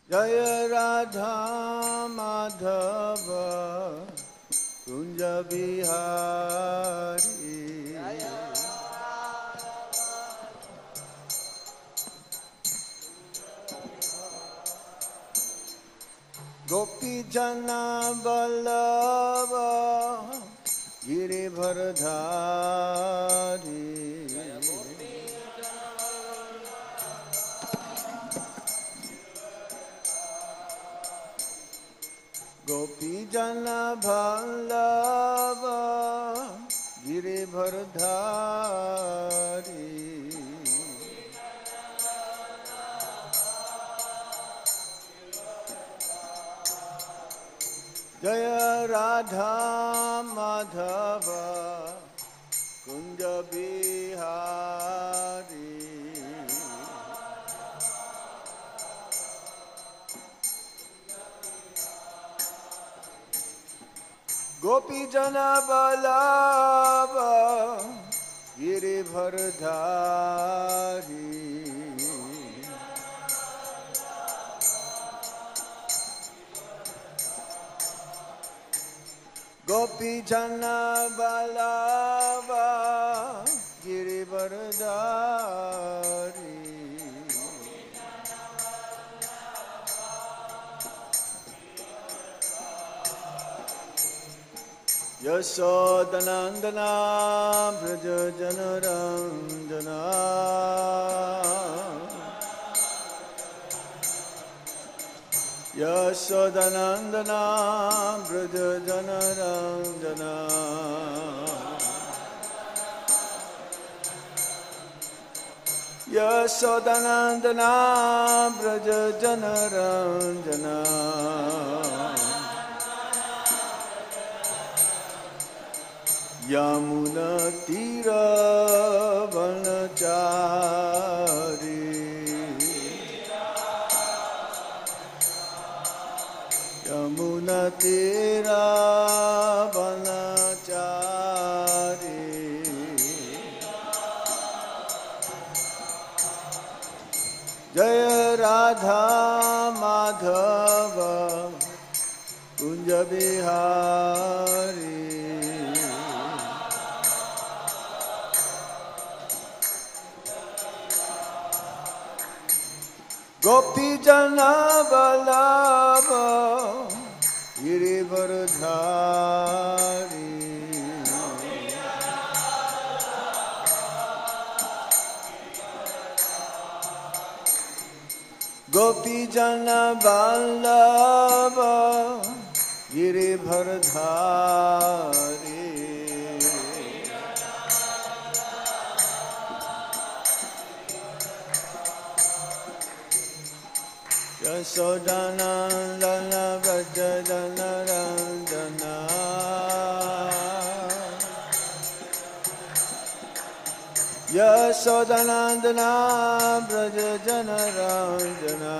Jaya Radha Madhava Kunja Bihari. Gopi Jana Vallabha Girivardhari. Gopi Jana Vallabha Girivardhari. Jaya Radha Madhava Kunja Bihari. Gopi Jana Vallabha Girivardhari. Gopi Jana Vallabha Girivardhari. Yashodanandana Braja Janardhana. Yashodanandana Braja Janardhana. Yashodanandana Braja Janardhana. Yamuna Tira Vanachari. Yamuna Tira Vanachari. Jaya Radha Madhava Kunja Bihari. Gopi Jana Vallabha Girivardhari. Gopi Jana Vallabha Girivardhari. Yashodanandana Braja Janardhana. Yashodanandana Braja Janardhana.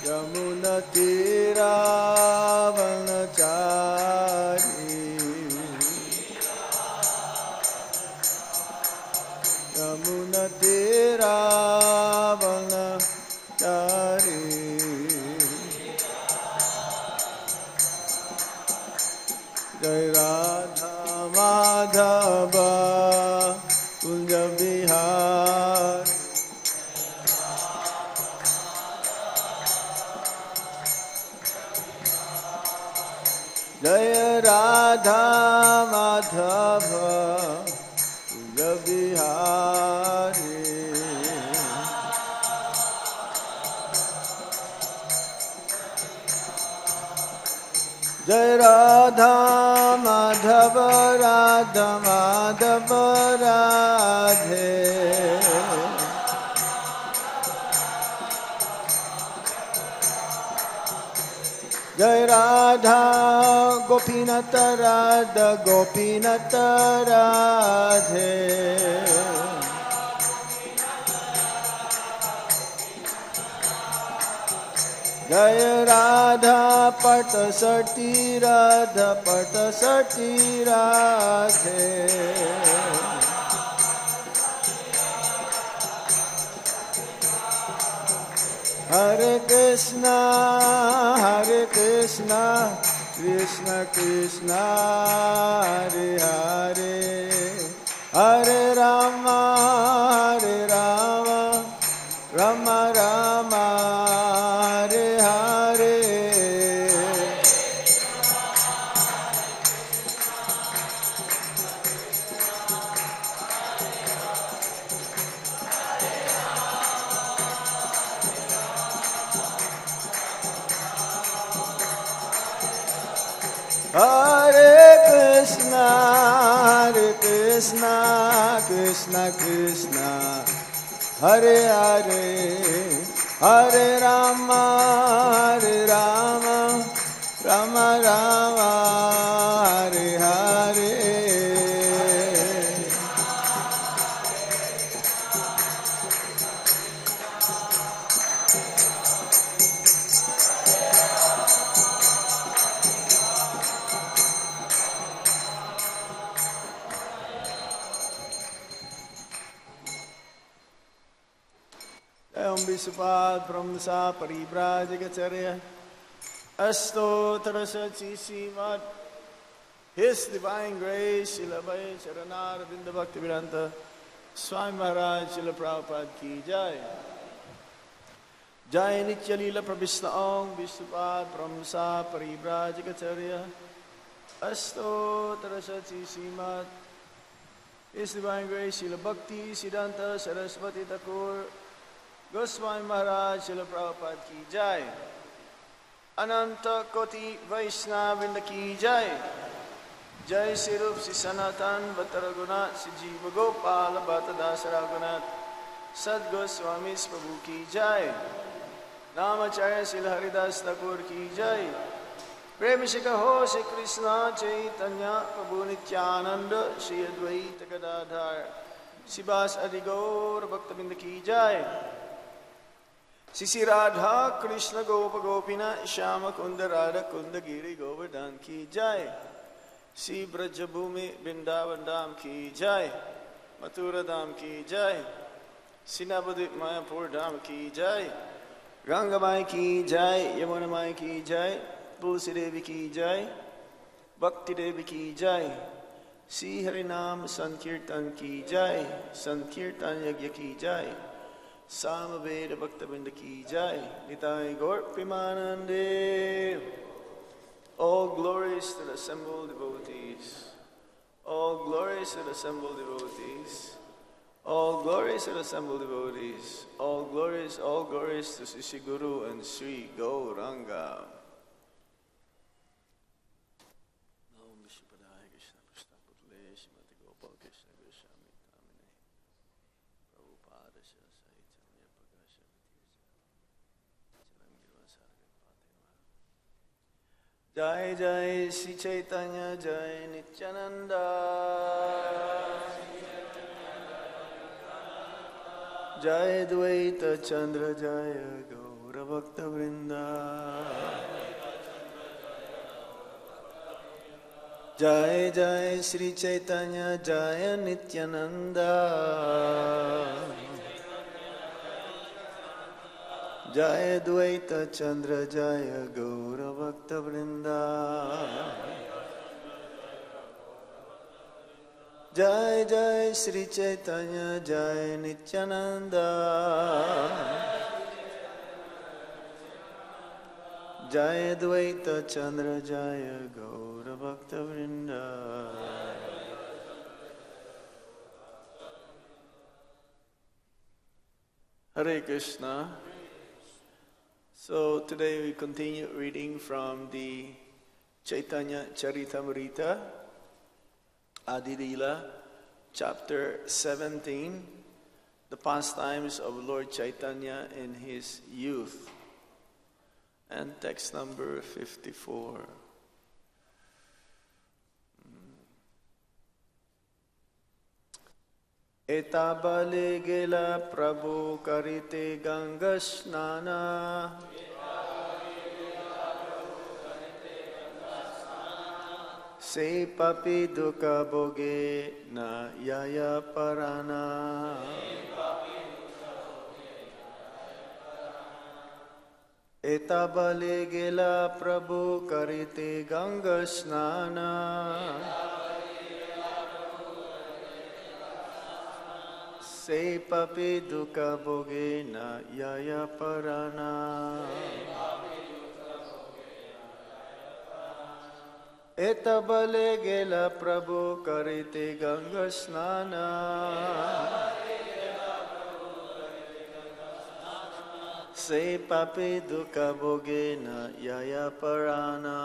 Yamuna Tira Vanachari. Yamuna Tira Vanachari. Jai Radha Madhava Kunja Bihari. Jai Radha Madhava Kunja Bihari. Jai Radha Madhava Radha Madhava Radhe. Jai Radha Gopinata Radha Gopinata Radhe. Jai Radha Patasati Radha Patasati Radhe. Hare Krishna, Krishna Krishna, Hare Hare, Hare Rama, Rama Rama, Hare Hare. Hare Krishna, Krishna Krishna, Hare Hare, Hare Rama, Rama Rama, Hare Hare. Vishupad Brahmasa Paribrajagacharya Asto Tarasati Sivat His Divine Grace Shilabhai Charanar Vinda Bhakti Vedanta Swami Maharaj Shila Prabhupada Ki Jai Jai Nitya Lila Prabhishna Om Vishupad Brahmasa Paribrajagacharya Asto Tarasati Sivat His Divine Grace Shila Bhakti Siddhanta Saraswati Thakur Goswami Maharaj Srila Prabhupada Ki Jai Ananta Koti Vaishnavrinda Ki Jai Jai Sri Rup Sri Sanatan Bhattaragunat Sri Jiva Gopala Bhattadasa Raghunath Sad Goswami Prabhu Ki Jai Namacharya Srila Haridas Thakur Ki Jai Premishika Ho Sri Krishna Chaitanya Prabhu Nityananda Sri Advaita Gadadhar Sibas Adigaur Bhaktabinda Ki Jai Sisi Radha Krishna Gopa Gopina Shama Kunda Radha Kunda Giri Govardhan Ki Jai Si Brajabhumi Vrindavan Dham Ki Jai Mathura Dham Ki Jai Sinabadip Mayapur Dham Ki Jai Gangamai Ki Jai Yamunamai Ki Jai Tulsi Devi Ki Jai Bhakti Devi Ki Jai Si Harinam Sankirtan Ki Jai Sankirtan Yagya Ki Jai Samaveda Bhaktabinda Ki Jai Nitai Gaur Premanande. All glories to the assembled devotees. All glories to the assembled devotees. All glories to the assembled devotees. All glories to Sri Guru and Sri Gauranga. Jai Jai Sri Caitanya Jai Nityananda Jai Dvaita Chandra Jaya Gaura Bhakta Vrinda Jai Jai Sri Caitanya Jaya Nityananda Jaya Dvaita Chandra Jaya Gaura Bhakta Vrinda Jai Jai Sri Caitanya Jaya Nityananda Jaya Dvaita Chandra Jaya Gaura Bhakta Vrinda. Hare Krishna. So today we continue reading from the Caitanya Caritamrta, Adi Lila, chapter 17, the pastimes of Lord Chaitanya in his youth, and text number 54. Etabale gela Prabhu karite Ganga snana Se papi dukkha bhoge na yaya parana Etabale gela Prabhu karite Ganga snana. Se papi dukkha bhogena yaya parana. Etabale gela Prabhu karite Ganga snana. Se papi dukkha bhogena yaya parana.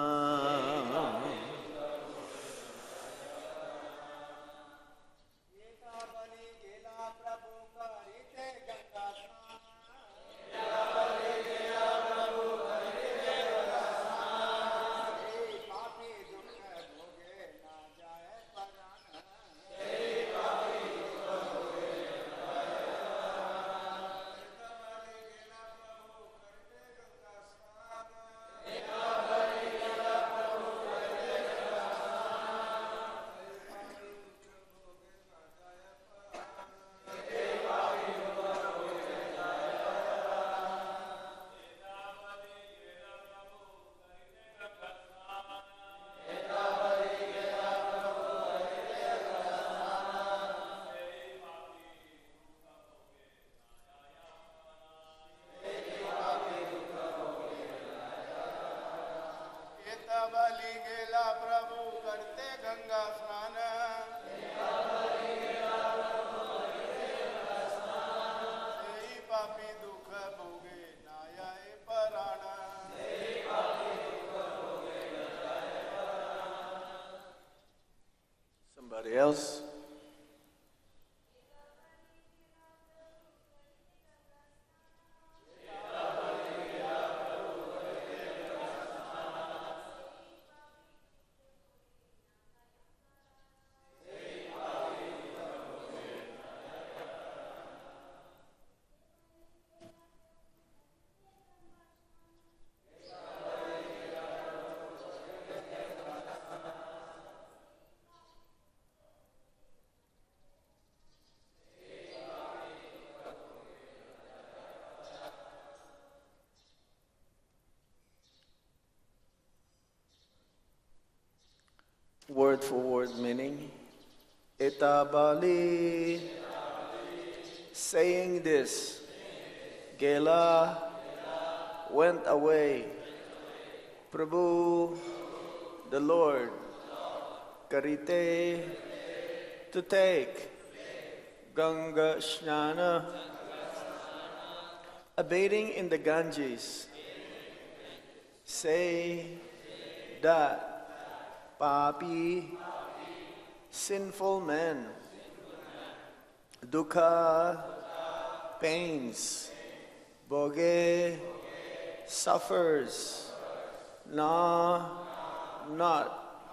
Somebody else? Word for word meaning. Etabali. Saying this. Gela went away. Prabhu, the Lord. Karite, to take. Ganga Snana, abating in the Ganges. Say that Papi, sinful men, dukkha, pains, bhoge, suffers, na, not,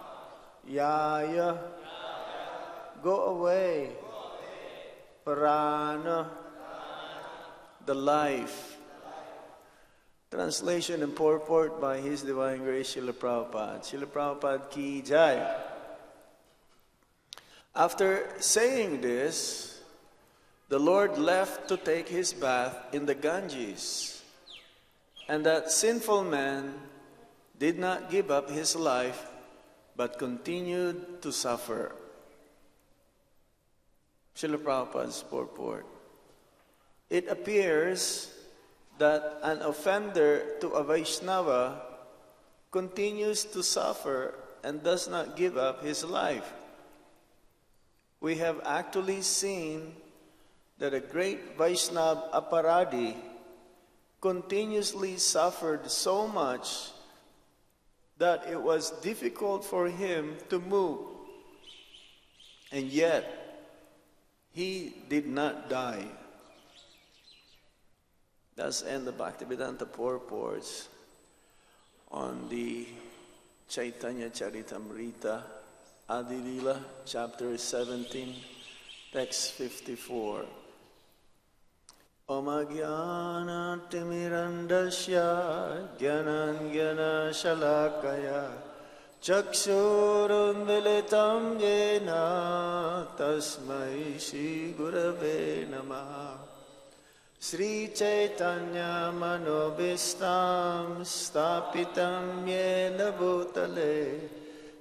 yaya, go away, prana, the life. Translation and purport by His Divine Grace Srila Prabhupada. Srila Prabhupada ki jai. After saying this, the Lord left to take His bath in the Ganges, and that sinful man did not give up his life, but continued to suffer. Srila Prabhupada's purport. It appears that an offender to a Vaishnava continues to suffer and does not give up his life. We have actually seen that a great Vaishnava aparadi continuously suffered so much that it was difficult for him to move. And yet, he did not die. That's end the Bhaktivedanta purports on the Caitanya Caritamrta, Adi Lila, chapter 17, text 54. Om Jnana Timirandasya Jnanan Jnana Shalakaya Chakshurunmilitam Jena Tasmai Shri Gurave Namaha Sri Caitanya Manobhistam Stapitam Yena Bhutale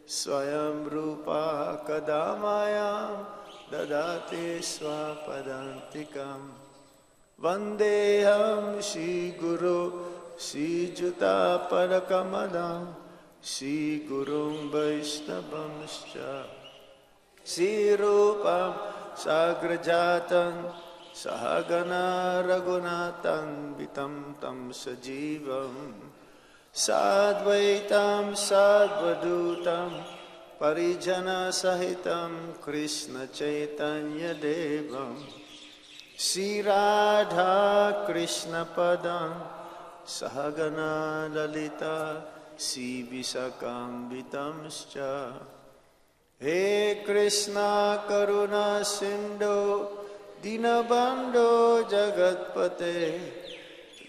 Swayam Rupa Kadamayam Dadati Swapadantikam Vandeham Shri Guru Shri Juta Parakamadam Shri Gurum Vaishnavamscha Shri Rupam Sagrajatan Sahagana Raghunathan Vitam Tam Sajivam Sadvaitam Sadvadutam Parijana Sahitam Krishna Chaitanya Devam Sri Radha Krishna Padam Sahagana Lalita Sri Visakam Vitamscha He Krishna Karuna Sindhu Dinabandho Jagatpate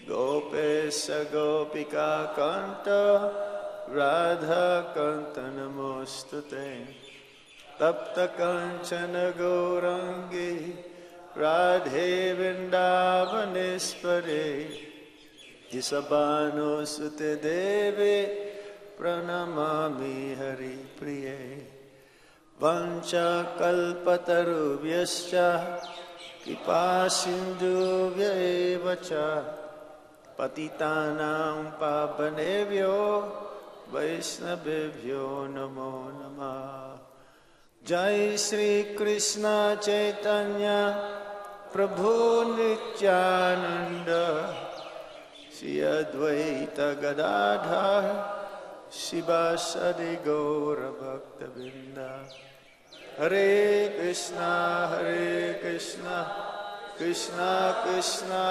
Gopesha Gopika Kanta Radha Kanta Namostute Tapta Kanchana Gaurangi Radhe Vrindavanespare Isabano Sute Deve Pranamami Hari Priye Vancha Kalpatarubhyascha Kripa Sindhuvya evacha Patitanam Pavanebhyo Vaishnavebhyo Namo Namah Jai Sri Krishna Chaitanya Prabhu Nityananda Shri Advaita Gadadhar Shivasadi Gaura Bhaktavinda Hare Krishna, Krishna Krishna,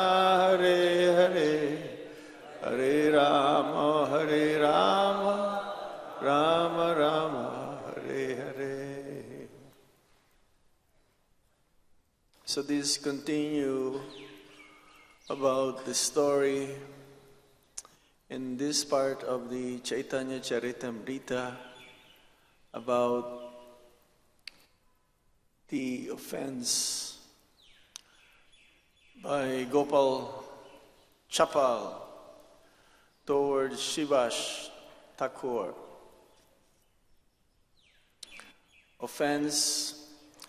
Hare Hare, Hare Rama, Rama Rama, Hare Hare. So this continue about the story in this part of the Caitanya Caritamrta about the offense by Gopal Chapal towards Shivash Thakur. Offense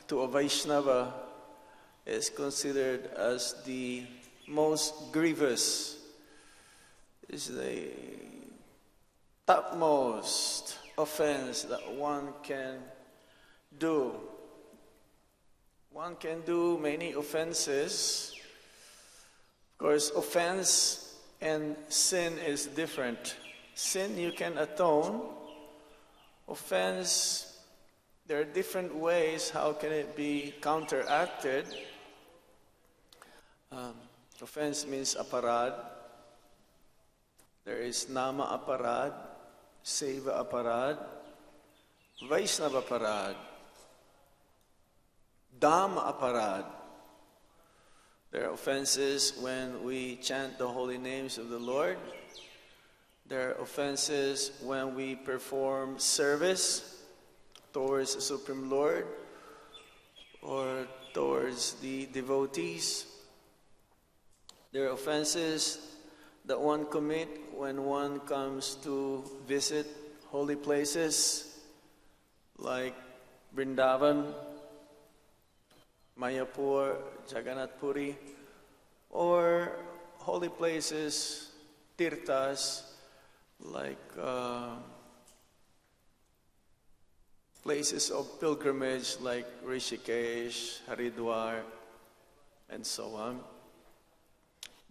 to a Vaishnava is considered as the most grievous, is the topmost offense that one can do. One can do many offenses. Of course, offense and sin is different. Sin you can atone. Offense, there are different ways how can it be counteracted. Offense means aparad. There is nama aparad, seva aparad, Vaishnava aparad, Dhamma aparad. There are offenses when we chant the holy names of the Lord. There are offenses when we perform service towards the Supreme Lord or towards the devotees. There are offenses that one commit when one comes to visit holy places like Vrindavan, Mayapur, Jagannath Puri, or holy places, tirthas, like places of pilgrimage like Rishikesh, Haridwar, and so on,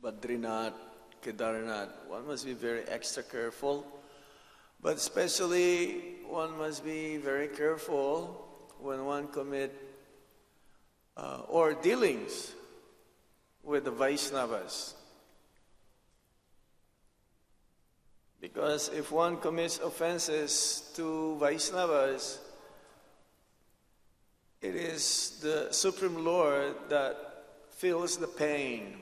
Badrinath, Kedarnath. One must be very extra careful, but especially one must be very careful when one commit or dealings with the Vaishnavas. Because if one commits offenses to Vaishnavas, it is the Supreme Lord that feels the pain.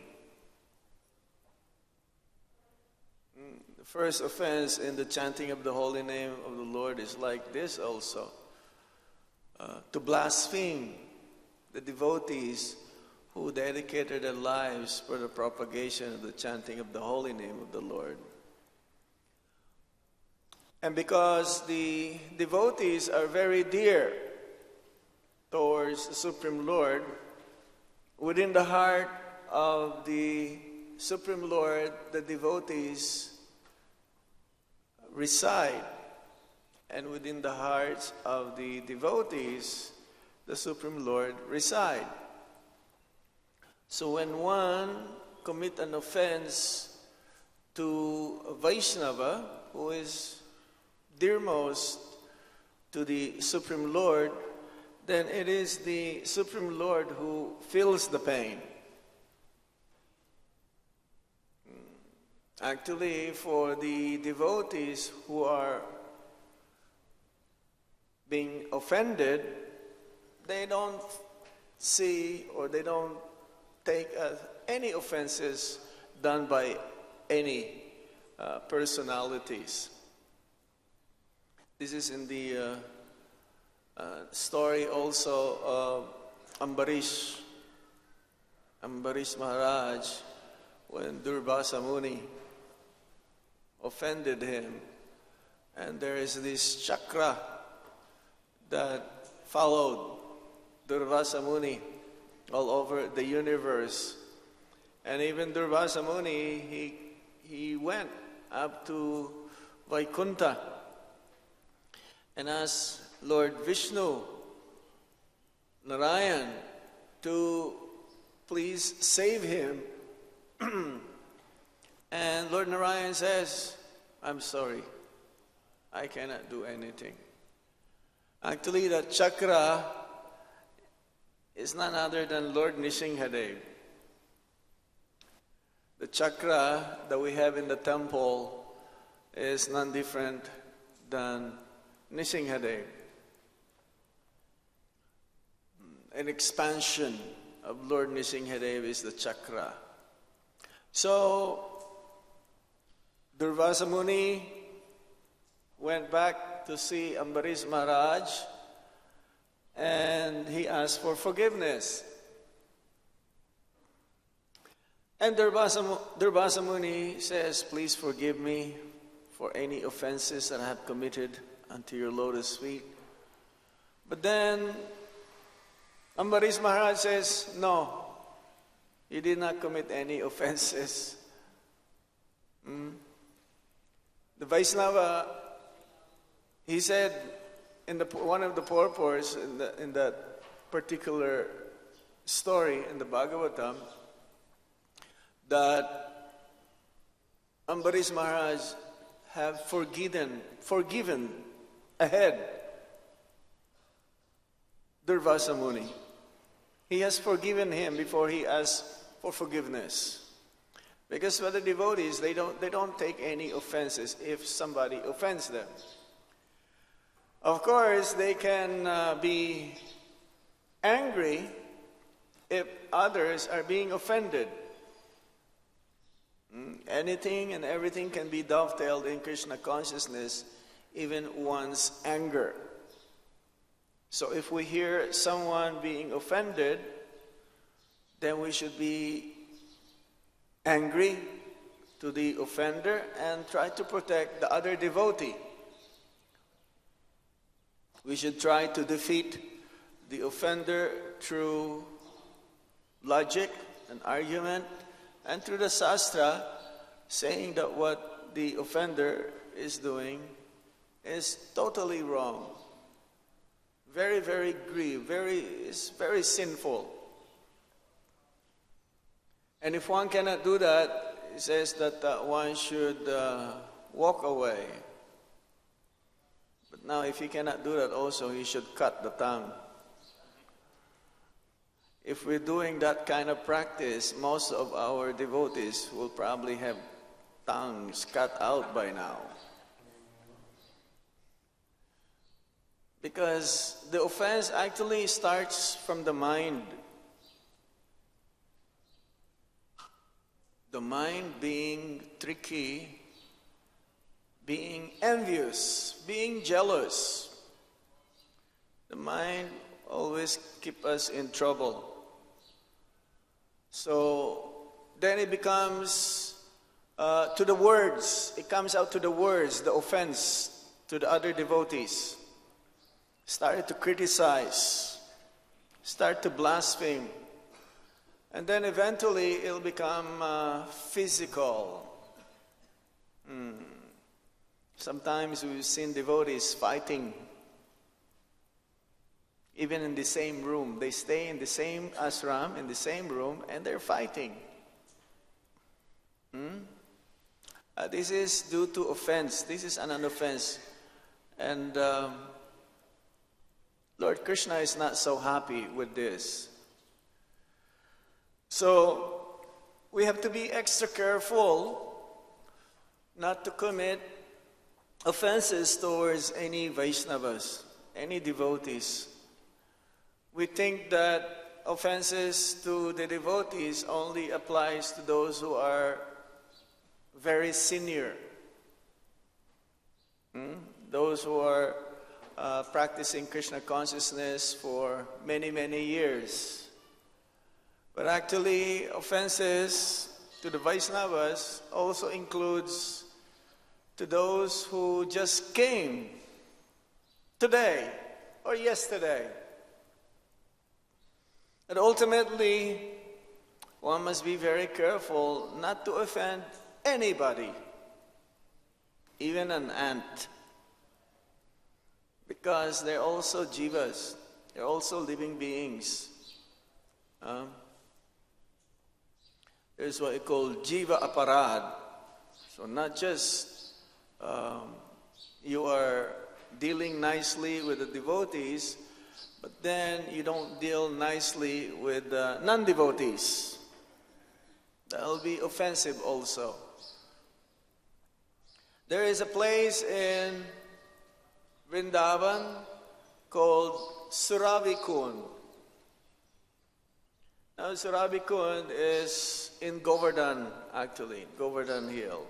The first offense in the chanting of the holy name of the Lord is like this also. To blaspheme the devotees who dedicated their lives for the propagation of the chanting of the holy name of the Lord. And because the devotees are very dear towards the Supreme Lord, within the heart of the Supreme Lord, the devotees reside. And within the hearts of the devotees, the Supreme Lord reside. So when one commits an offense to a Vaishnava, who is dearmost to the Supreme Lord, then it is the Supreme Lord who feels the pain. Actually, for the devotees who are being offended, they don't see or they don't take any offenses done by any personalities. This is in the story also of Ambarish Maharaj, when Durvasa Muni offended him, and there is this chakra that followed Durvasa Muni all over the universe. And even Durvasa Muni, he went up to Vaikuntha and asked Lord Vishnu, Narayan, to please save him. And Lord Narayan says, I'm sorry, I cannot do anything. Actually, that chakra is none other than Lord Nisinghadev. The chakra that we have in the temple is none different than Nisinghadev. An expansion of Lord Nisinghadev is the chakra. So, Durvasa Muni went back to see Ambarish Maharaj, and he asked for forgiveness. And Durvasa Muni says, please forgive me for any offenses that I have committed unto your lotus feet. But then Ambarish Maharaj says, no, you did not commit any offenses. The Vaishnava, he said in one of the purports in that particular story in the Bhagavatam, that Ambarish Maharaj have forgiven ahead Durvasa Muni. He has forgiven him before he asked for forgiveness. Because for the devotees, they don't take any offenses if somebody offends them. Of course, they can be angry if others are being offended. Anything and everything can be dovetailed in Krishna consciousness, even one's anger. So if we hear someone being offended, then we should be angry to the offender and try to protect the other devotee. We should try to defeat the offender through logic and argument and through the Shastra, saying that what the offender is doing is totally wrong. Very, very grieved, is very sinful. And if one cannot do that, it says that one should walk away. But now if he cannot do that also, he should cut the tongue. If we're doing that kind of practice, most of our devotees will probably have tongues cut out by now. Because the offense actually starts from the mind. The mind being tricky, being envious, being jealous. The mind always keeps us in trouble. So then it becomes to the words, it comes out to the words, the offense to the other devotees. Started to criticize, start to blaspheme, and then eventually it'll become physical. Sometimes we've seen devotees fighting, even in the same room. They stay in the same ashram, in the same room, and they're fighting. This is due to offense. This is an offense. And Lord Krishna is not so happy with this. So we have to be extra careful not to commit offenses towards any Vaishnavas, any devotees. We think that offenses to the devotees only applies to those who are very senior. Those who are practicing Krishna consciousness for many, many years. But actually, offenses to the Vaishnavas also includes to those who just came today or yesterday. And ultimately, one must be very careful not to offend anybody, even an ant, because they're also jivas, they're also living beings. There's what we call jiva aparad. So not just you are dealing nicely with the devotees, but then you don't deal nicely with non-devotees. That will be offensive also. There is a place in Vrindavan called Suravikund. Now Suravikund is in Govardhan, actually, Govardhan Hill.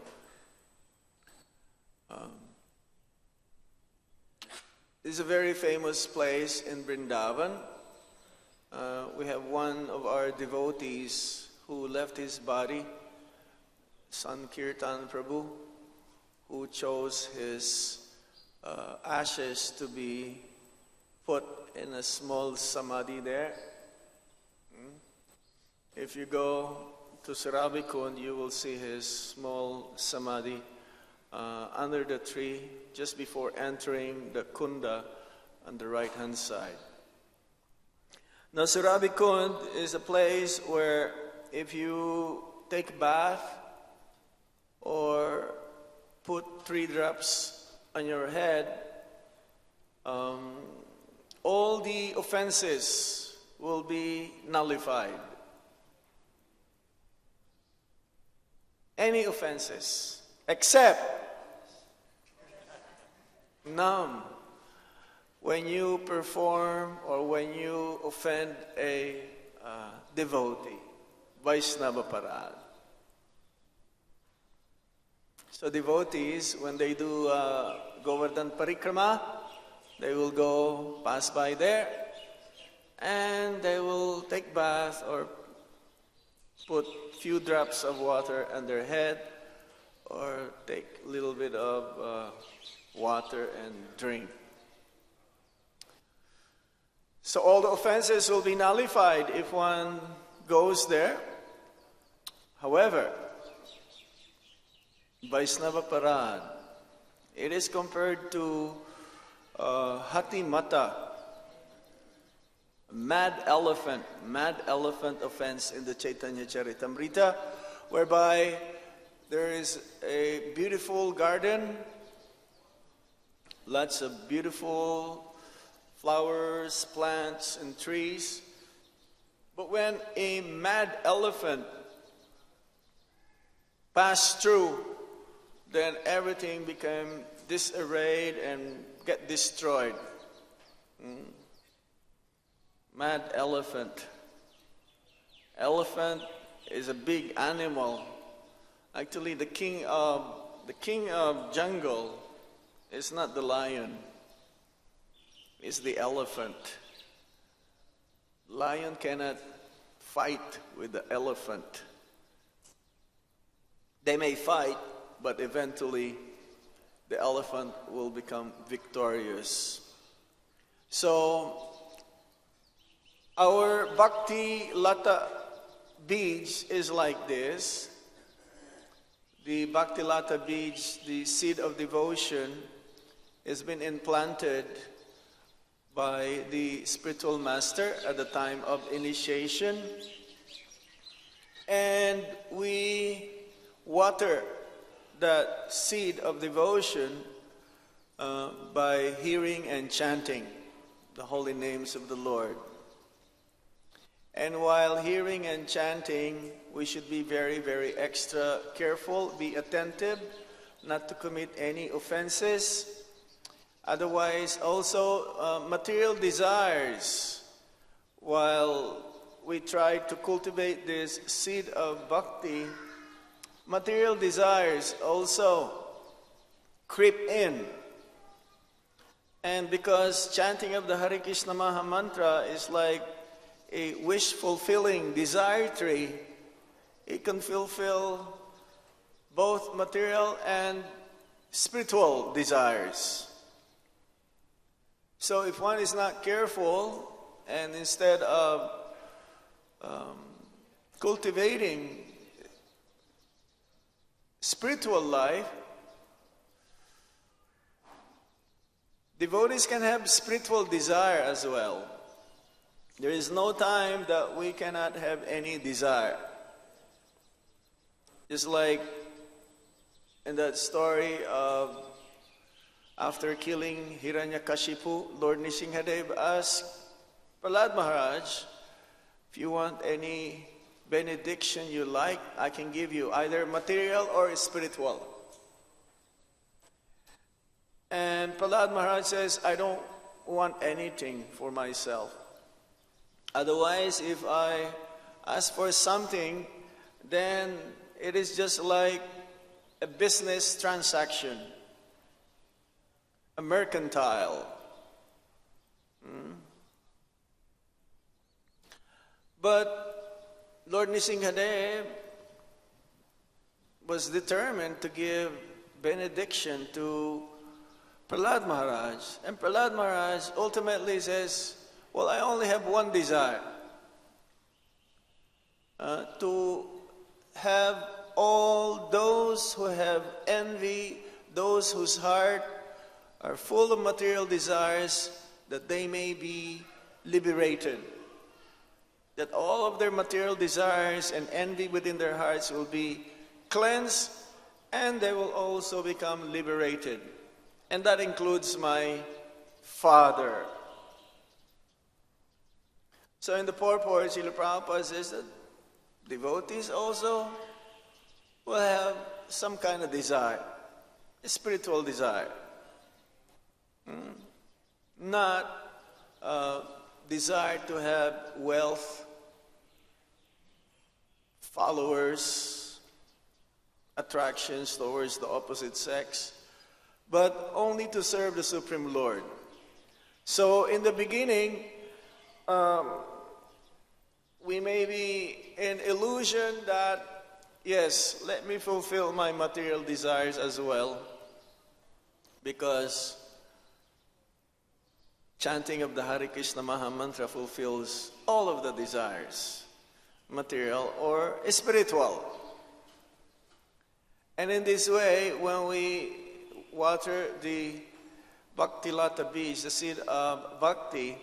This is a very famous place in Vrindavan. We have one of our devotees who left his body, Sankirtan Prabhu, who chose his ashes to be put in a small samadhi there. If you go to Suravikund, you will see his small samadhi under the tree just before entering the kunda on the right-hand side. Now, Suravikund is a place where if you take a bath or put 3 drops on your head, all the offenses will be nullified. Any offenses, except none when you perform or when you offend a devotee, Vaishnava Parad. So devotees, when they do Govardhan Parikrama, they will go pass by there and they will take bath or put few drops of water on their head or take a little bit of water and drink. So all the offenses will be nullified if one goes there. However, Vaishnava Parad, it is compared to Hati Mata, mad elephant offense in the Caitanya caritamrta, whereby there is a beautiful garden, lots of beautiful flowers, plants, and trees. But when a mad elephant passed through, then everything became disarrayed and get destroyed. Mad elephant. Elephant is a big animal. Actually, the king of jungle is not the lion. It's the elephant. Lion cannot fight with the elephant. They may fight, but eventually the elephant will become victorious. So, our Bhakti Lata beads is like this. The Bhakti Lata beads, the seed of devotion, has been implanted by the spiritual master at the time of initiation. And we water that seed of devotion by hearing and chanting the holy names of the Lord. And while hearing and chanting, we should be very, very extra careful, be attentive, not to commit any offenses. Otherwise, also material desires, while we try to cultivate this seed of bhakti, material desires also creep in. And because chanting of the Hare Krishna Maha Mantra is like a wish-fulfilling desire tree, it can fulfill both material and spiritual desires. So if one is not careful, and instead of cultivating spiritual life, devotees can have spiritual desire as well. There is no time that we cannot have any desire. Just like in that story of after killing Hiranyakashipu, Lord Nrsimhadev asked Prahlad Maharaj, if you want any benediction you like, I can give you, either material or spiritual. And Prahlad Maharaj says, I don't want anything for myself. Otherwise, if I ask for something, then it is just like a business transaction, a mercantile. But Lord Nrsimhadev was determined to give benediction to Prahlad Maharaj. And Prahlad Maharaj ultimately says, well, I only have one desire, to have all those who have envy, those whose heart are full of material desires, that they may be liberated. That all of their material desires and envy within their hearts will be cleansed, and they will also become liberated. And that includes my father. So in the purport, Srila Prabhupada says that devotees also will have some kind of desire, a spiritual desire. Not desire to have wealth, followers, attractions towards the opposite sex, but only to serve the Supreme Lord. So in the beginning, we may be in illusion that, yes, let me fulfill my material desires as well, because chanting of the Hare Krishna Maha Mantra fulfills all of the desires, material or spiritual. And in this way, when we water the Bhakti Lata beads, the seed of Bhakti,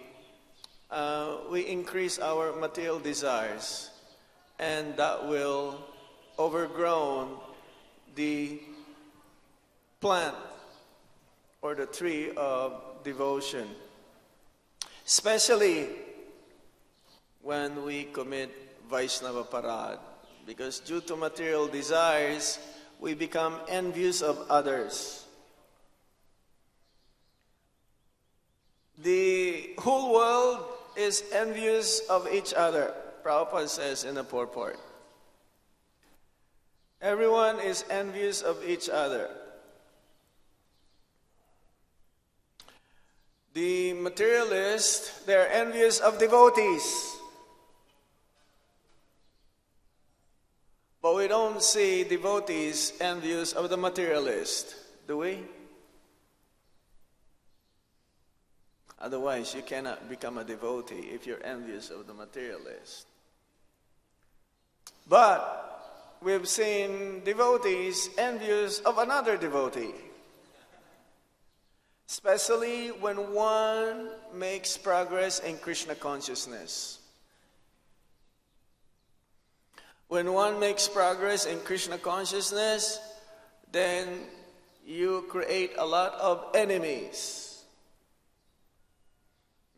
we increase our material desires, and that will overgrow the plant or the tree of devotion. Especially when we commit Vaishnava Parad, because due to material desires, we become envious of others. The whole world is envious of each other, Prabhupada says in the purport. Everyone is envious of each other. The materialists, they're envious of devotees. don't see devotees envious of the materialist, do we? Otherwise, you cannot become a devotee if you're envious of the materialist. But we've seen devotees envious of another devotee. Especially when one makes progress in Krishna consciousness. When one makes progress in Krishna consciousness, then you create a lot of enemies.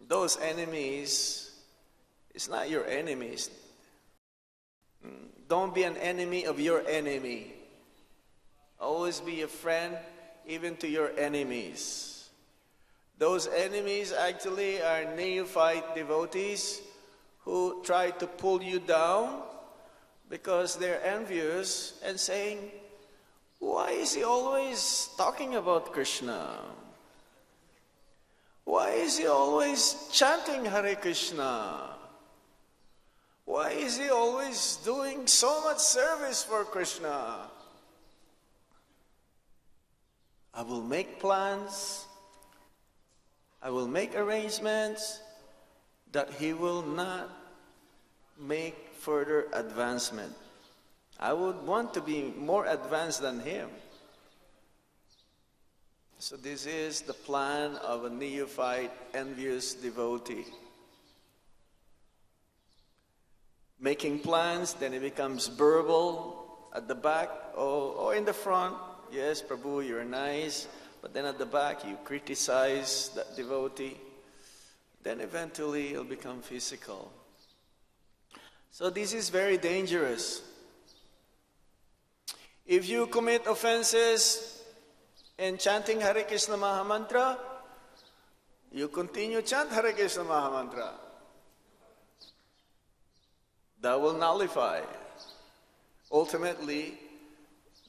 Those enemies, it's not your enemies. Don't be an enemy of your enemy. Always be a friend even to your enemies. Those enemies actually are neophyte devotees who try to pull you down because they're envious and saying, why is he always talking about Krishna? Why is he always chanting Hare Krishna? Why is he always doing so much service for Krishna? I will make plans, I will make arrangements that he will not make further advancement. I would want to be more advanced than him. So this is the plan of a neophyte, envious devotee. Making plans, then it becomes verbal at the back or in the front. Yes, Prabhu, you're nice. But then at the back, you criticize that devotee. Then eventually, it'll become physical. So this is very dangerous. If you commit offenses in chanting Hare Krishna Mahamantra, you continue chant Hare Krishna Mahamantra. That will nullify, ultimately,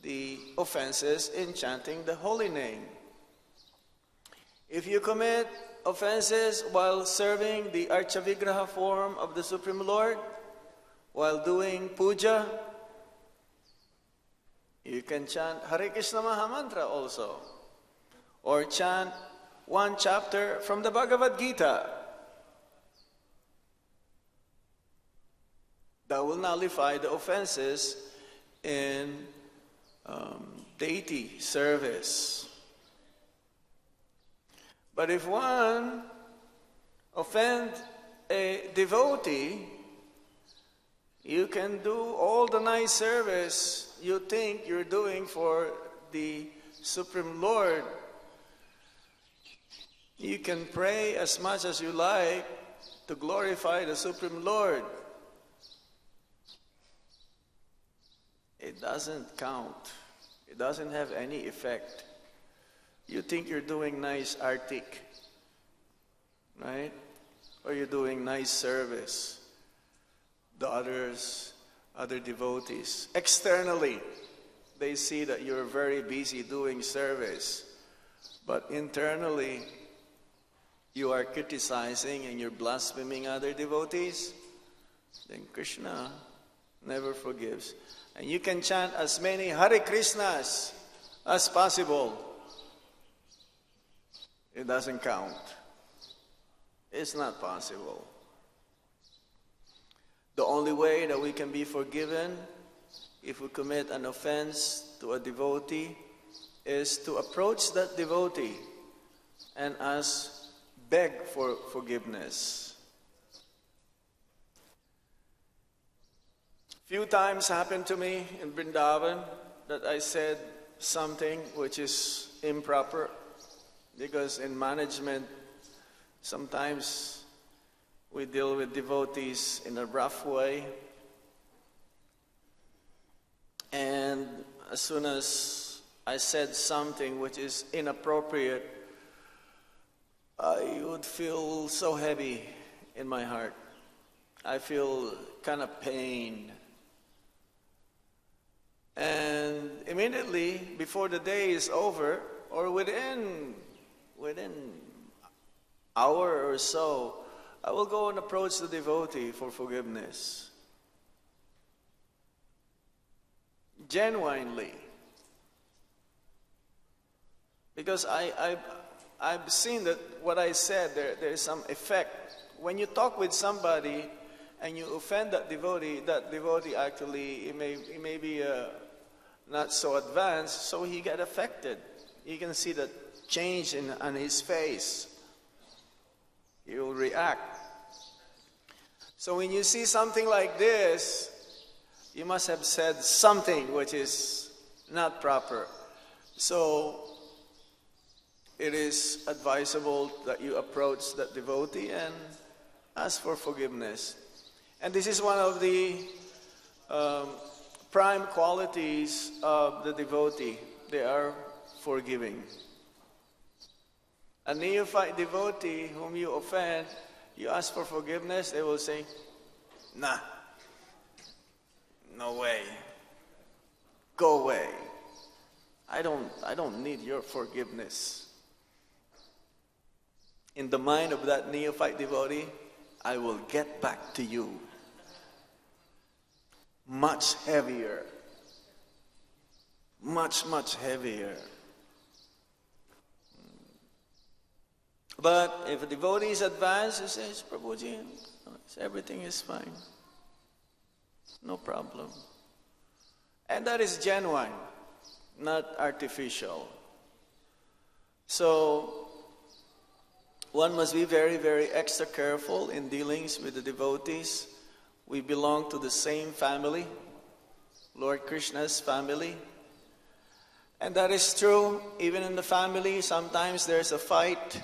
the offenses in chanting the holy name. If you commit offenses while serving the Archavigraha form of the Supreme Lord, while doing puja, you can chant Hare Krishna Mahamantra also, or chant one chapter from the Bhagavad Gita. That will nullify the offenses in deity service. But if one offends a devotee, you can do all the nice service you think you're doing for the Supreme Lord. You can pray as much as you like to glorify the Supreme Lord. It doesn't count. It doesn't have any effect. You think you're doing nice artik, right? Or you're doing nice service. The other devotees, externally, they see that you're very busy doing service. But internally, you are criticizing and you're blaspheming other devotees. Then Krishna never forgives. And you can chant as many Hare Krishnas as possible. It doesn't count. It's not possible. The only way that we can be forgiven if we commit an offense to a devotee is to approach that devotee and beg for forgiveness. Few times happened to me in Vrindavan that I said something which is improper, because in management sometimes we deal with devotees in a rough way, and as soon as I said something which is inappropriate, I would feel so heavy in my heart. I feel kind of pain. And immediately before the day is over, or within hour or so, I will go and approach the devotee for forgiveness. genuinely. Because I've seen that what I said, there is some effect. When you talk with somebody and you offend that devotee actually, it may be not so advanced, so he get affected. You can see the change on his face. He will react. So when you see something like this, you must have said something which is not proper. So it is advisable that you approach that devotee and ask for forgiveness. And this is one of the prime qualities of the devotee. They are forgiving. A neophyte devotee whom you offend, you ask for forgiveness, they will say, nah, no way, go away. I don't need your forgiveness. In the mind of that neophyte devotee, I will get back to you. Much heavier. Much, much heavier. But if a devotee is advanced, he says, Prabhuji, everything is fine. No problem. And that is genuine, not artificial. So, one must be very, very extra careful in dealings with the devotees. We belong to the same family, Lord Krishna's family. And that is true, even in the family, sometimes there's a fight.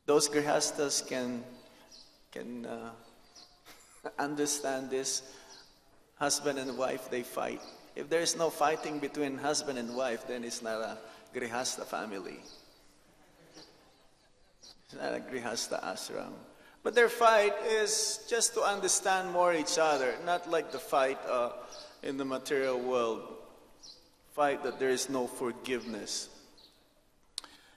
Those grihastas can understand this. Husband and wife, they fight. If there is no fighting between husband and wife, then it's not a grihasta family. It's not a grihasta ashram. But their fight is just to understand more each other, not like the fight in the material world. Fight that there is no forgiveness.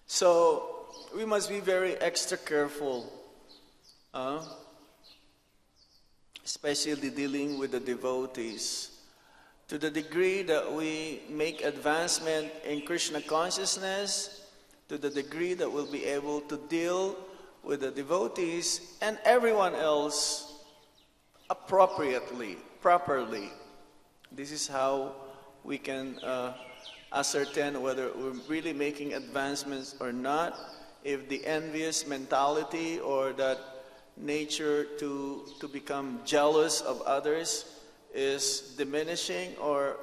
So, we must be very extra careful, especially dealing with the devotees. To the degree that we make advancement in Krishna consciousness, to the degree that we'll be able to deal with the devotees and everyone else appropriately, properly. This is how we can ascertain whether we're really making advancements or not. If the envious mentality or that nature to become jealous of others is diminishing or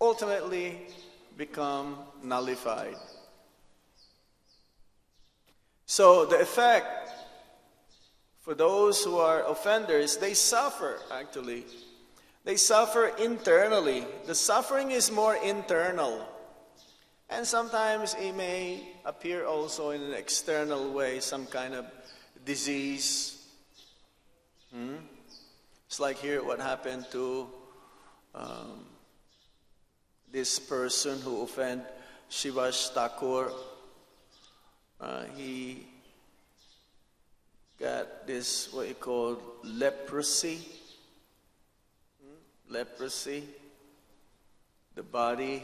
ultimately become nullified. So the effect for those who are offenders, they suffer actually. They suffer internally. The suffering is more internal. And sometimes it may appear also in an external way, some kind of disease. It's like here what happened to this person who offended Shivash Thakur. He got this, what you call leprosy. Leprosy. The body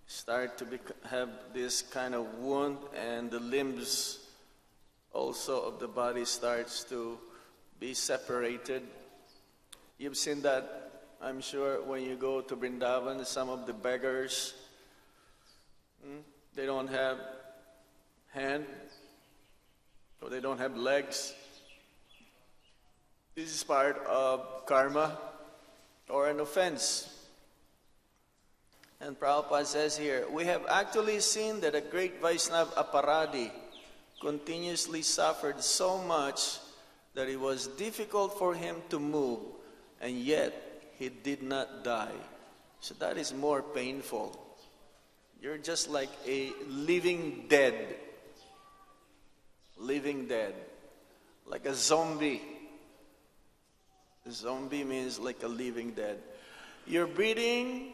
start to have this kind of wound, and the limbs also of the body starts to be separated. You've seen that, I'm sure, when you go to Vrindavan, some of the beggars, they don't have hand, or they don't have legs. This is part of karma or an offense. And Prabhupada says here, we have actually seen that a great Vaishnava Aparadi continuously suffered so much that it was difficult for him to move, and yet he did not die. So that is more painful. You're just like a living dead. Living dead. Like a zombie. A zombie means like a living dead. You're breathing,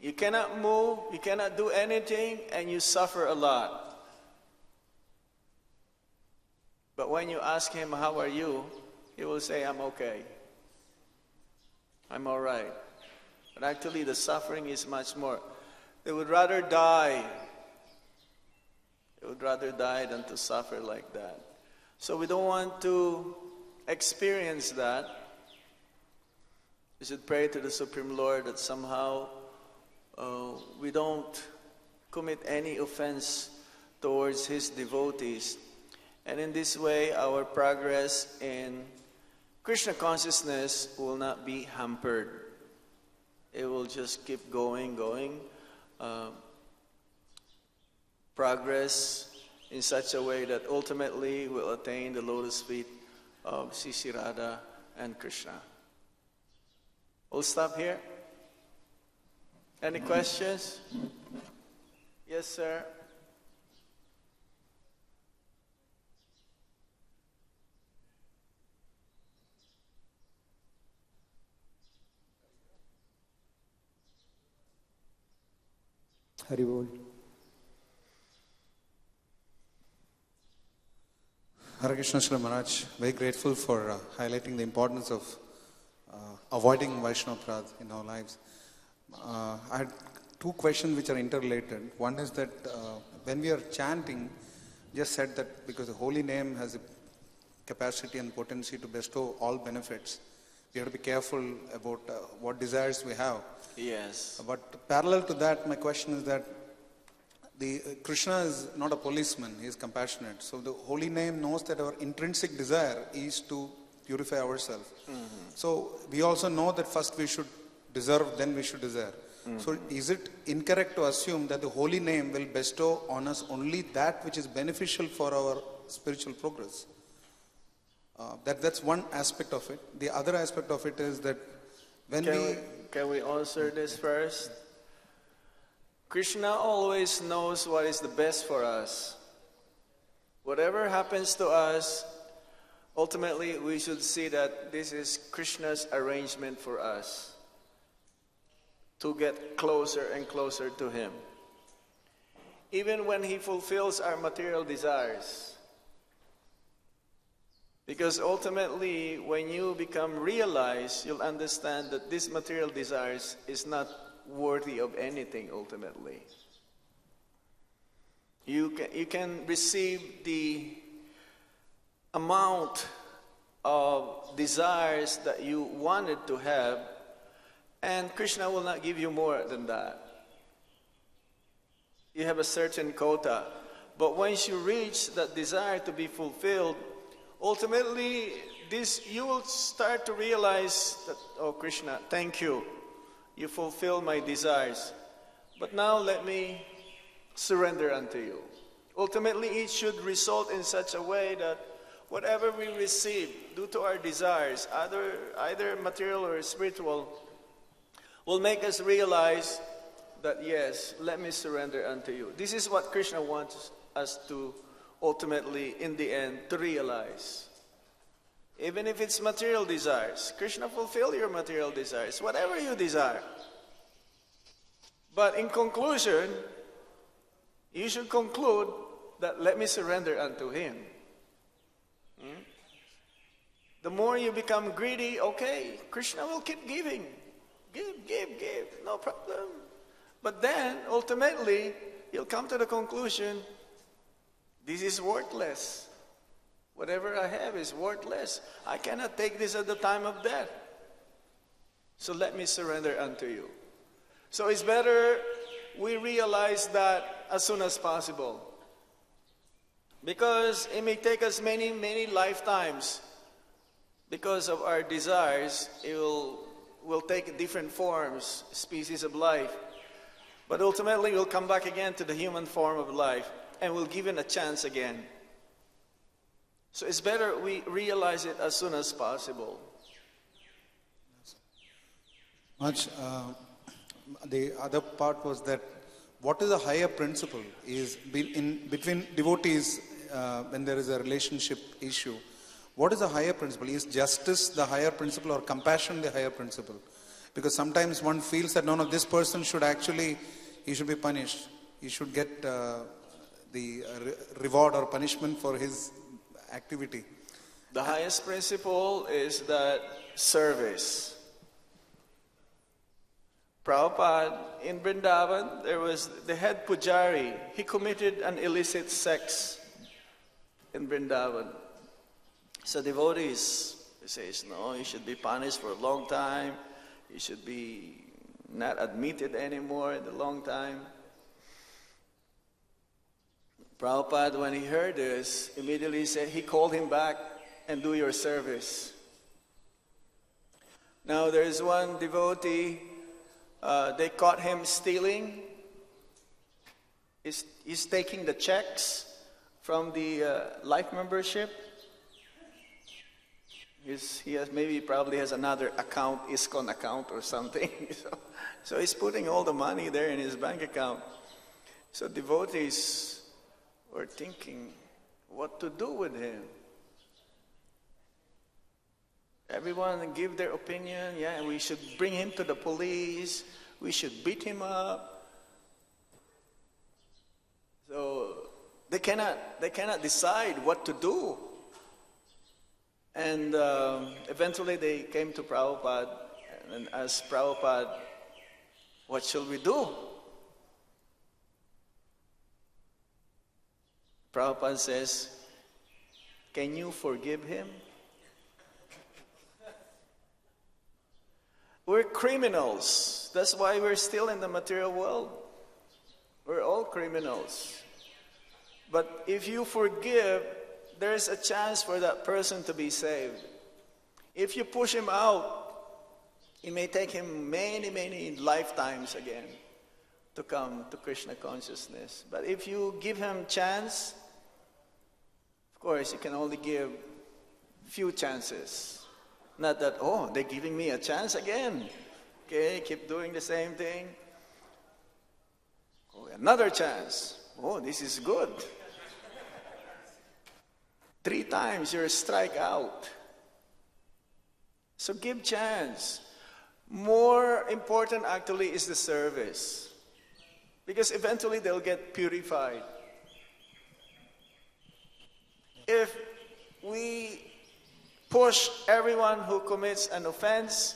you cannot move, you cannot do anything, and you suffer a lot. But when you ask him, how are you? He will say, I'm okay. I'm all right. But actually the suffering is much more. They would rather die. They would rather die than to suffer like that. So we don't want to experience that. We should pray to the Supreme Lord that somehow we don't commit any offense towards His devotees. And in this way, our progress in Krishna consciousness will not be hampered. It will just keep going. Progress in such a way that ultimately we'll attain the lotus feet of Sri Radha and Krishna. We'll stop here. Any questions? Yes, sir. Hari Bol. Hare Krishna Shri Maharaj, very grateful for highlighting the importance of avoiding Vaishnava in our lives. I had two questions which are interrelated. One is that when we are chanting, just said that because the holy name has a capacity and potency to bestow all benefits, we have to be careful about what desires we have. Yes. But parallel to that, my question is that Krishna is not a policeman, he is compassionate. So the holy name knows that our intrinsic desire is to purify ourselves. Mm-hmm. So we also know that first we should deserve, then we should desire. Mm-hmm. So is it incorrect to assume that the holy name will bestow on us only that which is beneficial for our spiritual progress? That's one aspect of it. The other aspect of it is that when Can we answer this first? Krishna always knows what is the best for us. Whatever happens to us, ultimately we should see that this is Krishna's arrangement for us to get closer and closer to Him. Even when He fulfills our material desires. Because ultimately, when you become realized, you'll understand that this material desires is not worthy of anything ultimately. You can receive the amount of desires that you wanted to have, and Krishna will not give you more than that. You have a certain quota. But once you reach that desire to be fulfilled, ultimately, you will start to realize that, oh Krishna, thank you. You fulfill my desires. But now let me surrender unto you. Ultimately, it should result in such a way that whatever we receive due to our desires, either material or spiritual, will make us realize that yes, let me surrender unto you. This is what Krishna wants us to ultimately, in the end, to realize. Even if it's material desires, Krishna fulfill your material desires, whatever you desire. But in conclusion, you should conclude that let me surrender unto Him. The more you become greedy, okay, Krishna will keep giving. Give, no problem. But then, ultimately, you'll come to the conclusion, this is worthless. Whatever I have is worthless. I cannot take this at the time of death. So let me surrender unto you. So it's better we realize that as soon as possible. Because it may take us many, many lifetimes. Because of our desires, it will take different forms, species of life. But ultimately, we'll come back again to the human form of life. And we'll give it a chance again. So it's better we realize it as soon as possible. The other part was that what is a higher principle is between devotees when there is a relationship issue. What is a higher principle? Is justice the higher principle or compassion the higher principle? Because sometimes one feels that no, this person should actually, he should be punished. He should get the reward or punishment for his activity. The highest principle is that service. Prabhupada, in Vrindavan, there was the head pujari. He committed an illicit sex in Vrindavan. So devotees says, no, he should be punished for a long time. He should be not admitted anymore in a long time. Prabhupada, when he heard this, immediately said, he called him back and do your service. Now there's one devotee, they caught him stealing. He's taking the checks from the life membership. Probably has another account, ISKCON account or something. So he's putting all the money there in his bank account. So devotees were thinking what to do with him. Everyone give their opinion. Yeah, we should bring him to the police. We should beat him up. So they cannot decide what to do. And eventually they came to Prabhupada and asked Prabhupada, what shall we do? Prabhupada says, can you forgive him? We're criminals. That's why we're still in the material world. We're all criminals. But if you forgive, there's a chance for that person to be saved. If you push him out, it may take him many, many lifetimes again to come to Krishna consciousness. But if you give him chance, of course, you can only give few chances. Not that, oh, they're giving me a chance again. Okay, keep doing the same thing. Oh, another chance. Oh, this is good. 3 times you're strike out. So give chance. More important actually is the service. Because eventually they'll get purified. If we push everyone who commits an offense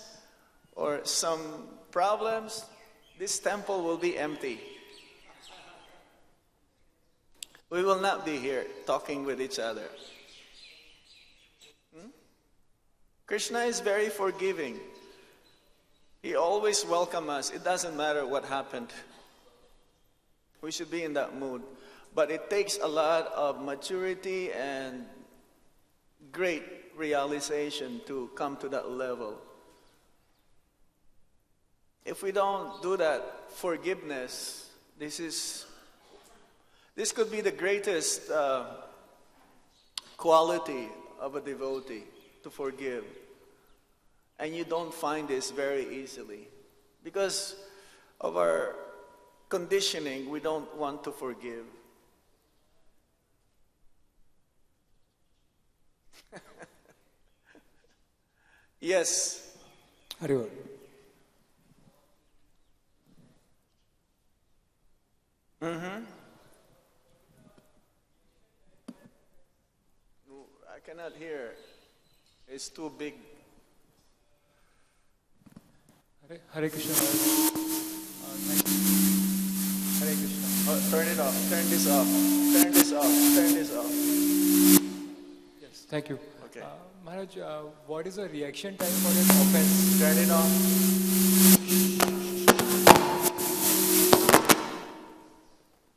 or some problems, this temple will be empty. We will not be here talking with each other. Krishna is very forgiving. He always welcomes us. It doesn't matter what happened. We should be in that mood. But it takes a lot of maturity and great realization to come to that level. If we don't do that, forgiveness, this could be the greatest quality of a devotee, to forgive. And you don't find this very easily. Because of our conditioning, we don't want to forgive. Yes. Haribol. Mm-hmm. I cannot hear. It's too big. Hare Krishna. Hare Krishna. Oh, turn it off. Turn this off. Turn this off. Turn this off. Yes, thank you. Okay. Maharaj, what is the reaction time for an offense? Turn it off.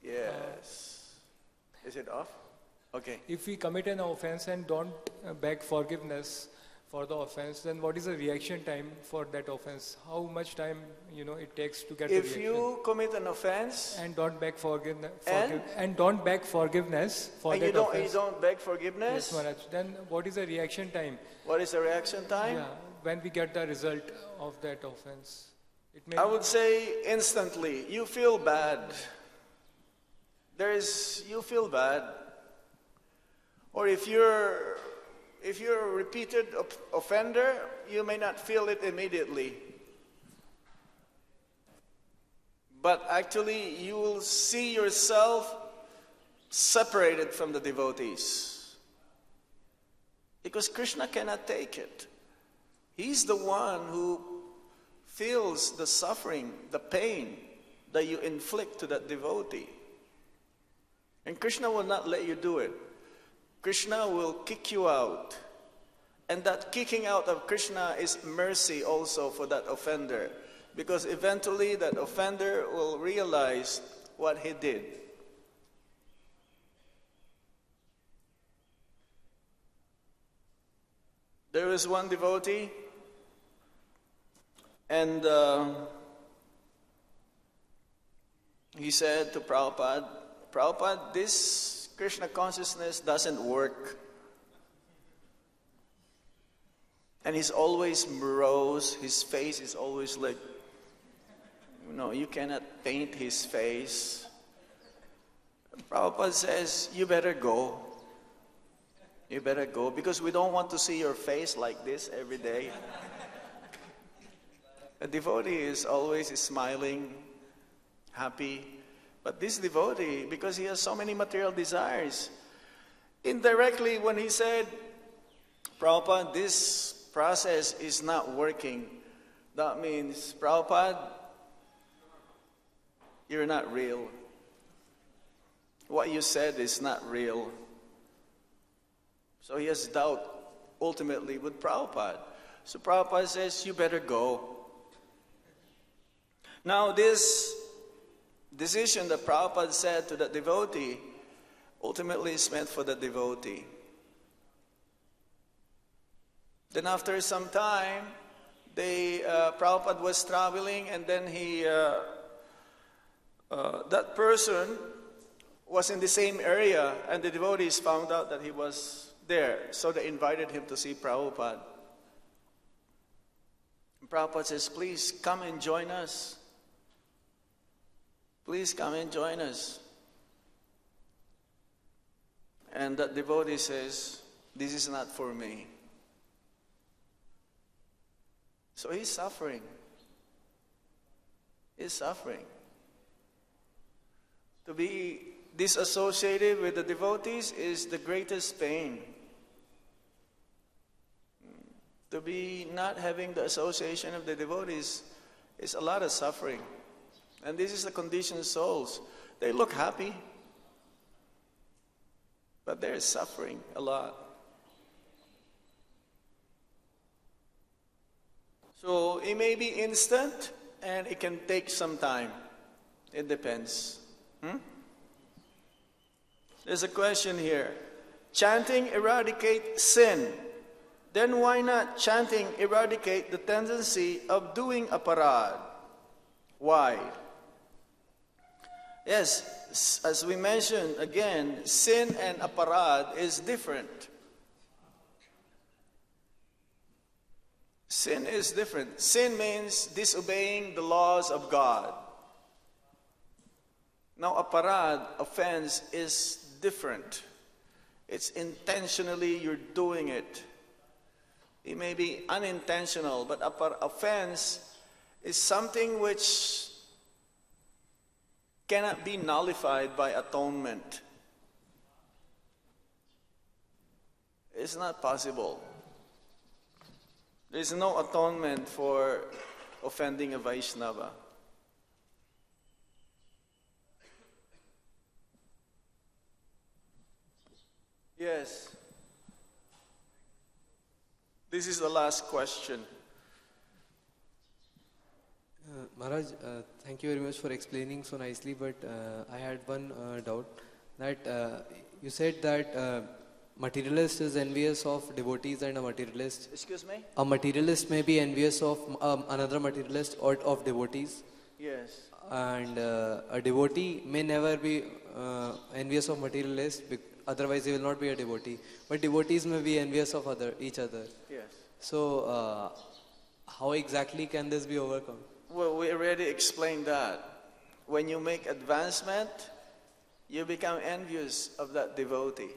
Yes. Is it off? Okay. If we commit an offense and don't beg forgiveness for the offense, then what is the reaction time for that offense? How much time it takes to get the If reaction? you commit an offense And don't beg forgiveness for and that you offense. don't beg forgiveness, Yes, Maharaj. Then what is the reaction time? what is the reaction time? Yeah, when we get the result of that offense. It may I would say instantly. You feel bad. You feel bad. Or if you're a repeated offender, you may not feel it immediately. But actually, you will see yourself separated from the devotees. Because Krishna cannot take it. He's the one who feels the suffering, the pain that you inflict to that devotee. And Krishna will not let you do it. Krishna will kick you out. And that kicking out of Krishna is mercy also for that offender. Because eventually that offender will realize what he did. There was one devotee, and he said to Prabhupada, Prabhupada, this Krishna consciousness doesn't work. And he's always morose, his face is always like, you cannot paint his face. Prabhupada says, you better go. You better go, because we don't want to see your face like this every day. A devotee is always smiling, happy. But this devotee, because he has so many material desires, indirectly when he said, Prabhupada, this process is not working, that means, Prabhupada, you're not real. What you said is not real. So he has doubt ultimately with Prabhupada. So Prabhupada says, you better go. Now this decision that Prabhupada said to the devotee ultimately is meant for the devotee. Then after some time, Prabhupada was traveling, and then that person was in the same area, and the devotees found out that he was there. So they invited him to see Prabhupada. And Prabhupada says, please come and join us. Please come and join us. And that devotee says, this is not for me. So he's suffering. He's suffering. To be disassociated with the devotees is the greatest pain. To be not having the association of the devotees is a lot of suffering. And this is the conditioned souls. They look happy, but they're suffering a lot. So it may be instant, and it can take some time. It depends. There's a question here. Chanting eradicate sin. Then why not chanting eradicate the tendency of doing aparad? Why? Yes, as we mentioned again, sin and aparad is different. Sin is different. Sin means disobeying the laws of God. Now, aparad, offense, is different. It's intentionally you're doing it. It may be unintentional, but offense is something which cannot be nullified by atonement. It's not possible. There's no atonement for offending a Vaishnava. Yes. This is the last question. Maharaj, thank you very much for explaining so nicely, but I had one doubt. That you said that materialist is envious of devotees and a materialist. Excuse me? A materialist may be envious of another materialist or of devotees. Yes. And a devotee may never be envious of materialist, otherwise he will not be a devotee. But devotees may be envious of each other. Yes. So how exactly can this be overcome? Well, we already explained that. When you make advancement, you become envious of that devotee.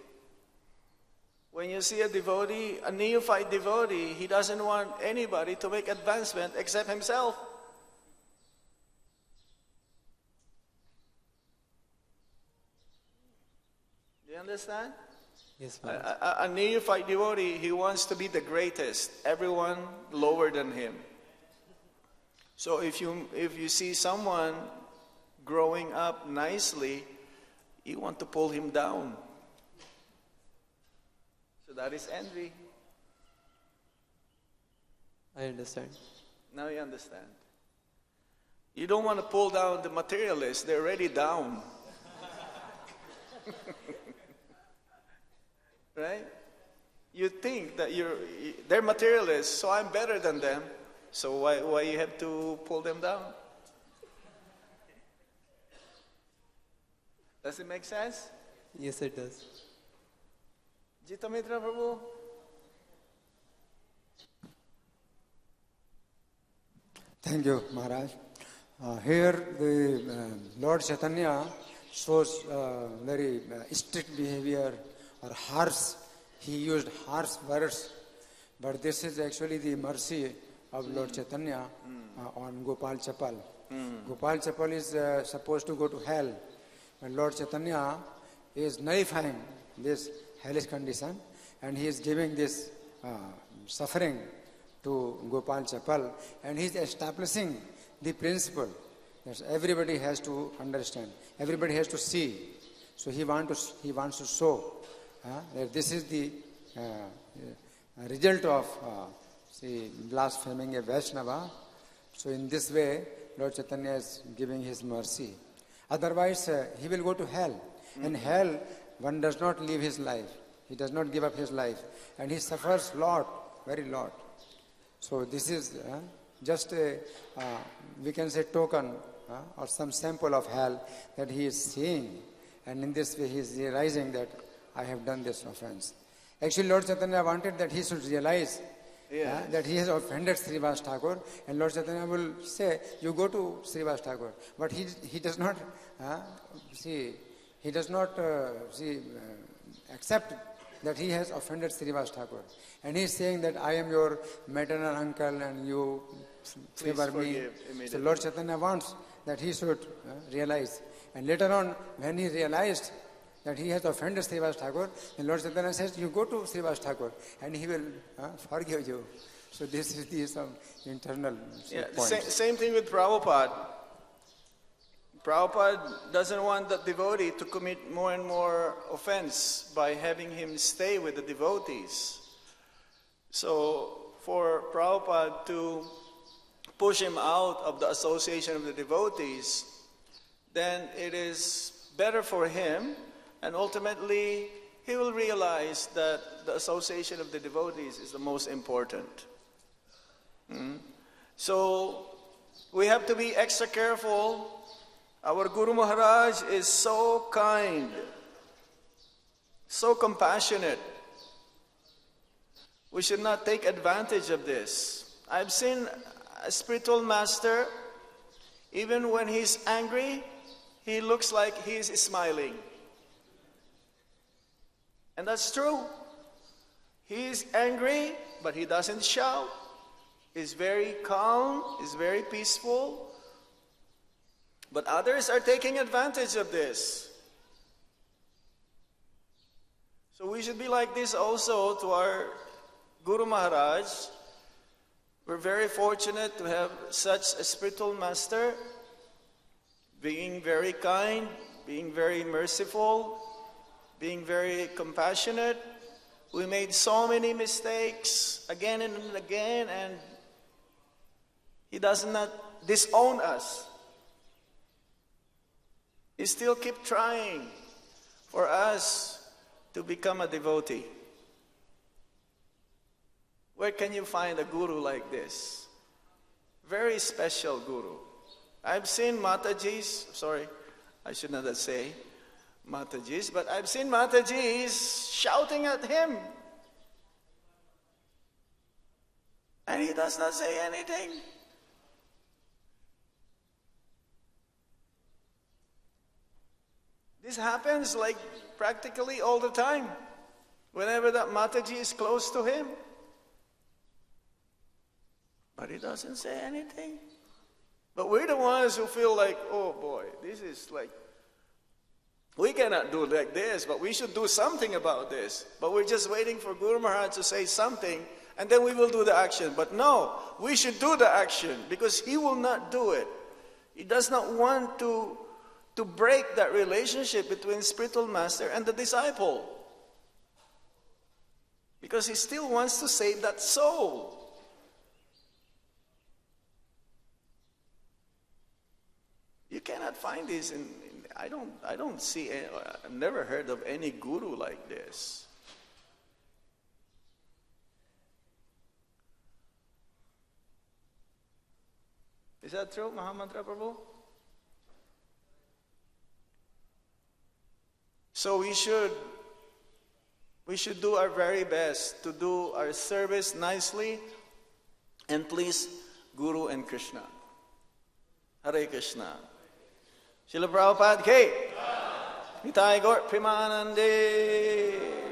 When you see a devotee, a neophyte devotee, he doesn't want anybody to make advancement except himself. Do you understand? Yes, Maharaj. A neophyte devotee, he wants to be the greatest, everyone lower than him. So if you see someone growing up nicely, you want to pull him down. So that is envy. I understand. Now you understand. You don't want to pull down the materialists, they're already down. Right? You think that they're materialists, so I'm better than them. So why you have to pull them down? Does it make sense? Yes, it does. Jita Mitra Prabhu? Thank you, Maharaj. Here the Lord Chaitanya shows very strict behavior or harsh. He used harsh words, but this is actually the mercy of Lord Chaitanya on Gopal Chapal. Gopal Chapal is supposed to go to hell, but Lord Chaitanya is nullifying this hellish condition, and he is giving this suffering to Gopal Chapal, and he is establishing the principle that everybody has to understand, everybody has to see. So he wants to show that this is the result of blaspheming a Vaishnava. So in this way, Lord Chaitanya is giving his mercy. Otherwise, he will go to hell. In hell, one does not live his life. He does not give up his life. And he suffers lot, very lot. So this is just a, we can say, token or some sample of hell that he is seeing. And in this way, he is realizing that I have done this offense. Actually, Lord Chaitanya wanted that he should realize that he has offended Srivas Thakur, and Lord Chaitanya will say, you go to Srivas Thakur. But he does not, accept that he has offended Srivas Thakur. And he is saying that I am your maternal uncle and you favor me. So Lord Chaitanya wants that he should realize. And later on, when he realized that he has offended Srivas Thakur, then Lord Chaitanya says, you go to Srivas Thakur and he will forgive you. So this is some internal point. Same thing with Prabhupada. Prabhupada doesn't want the devotee to commit more and more offense by having him stay with the devotees. So for Prabhupada to push him out of the association of the devotees, then it is better for him, and ultimately he will realize that the association of the devotees is the most important. So we have to be extra careful. Our Guru Maharaj is so kind, so compassionate. We should not take advantage of this. I've seen a spiritual master, even when he's angry, he looks like he's smiling. And that's true. He's angry, but he doesn't shout. He's very calm, he's very peaceful. But others are taking advantage of this. So we should be like this also to our Guru Maharaj. We're very fortunate to have such a spiritual master, being very kind, being very merciful, being very compassionate. We made so many mistakes again and again, and he does not disown us. He still keeps trying for us to become a devotee. Where can you find a guru like this? Very special guru. I've seen Matajis, sorry, I should not say Matajis, but I've seen Matajis shouting at him. And he does not say anything. This happens like practically all the time, whenever that Mataji is close to him. But he doesn't say anything. But we're the ones who feel like, oh boy, this is like, we cannot do like this, but we should do something about this. But we're just waiting for Guru Maharaj to say something, and then we will do the action. But no, we should do the action because he will not do it. He does not want to break that relationship between spiritual master and the disciple. Because he still wants to save that soul. You cannot find this I don't see, I've never heard of any guru like this. Is that true, Mahamantra Prabhu? So we should do our very best to do our service nicely and please Guru and Krishna. Hare Krishna. Srila Prabhupada Ki. Nitai Gaur Premanande.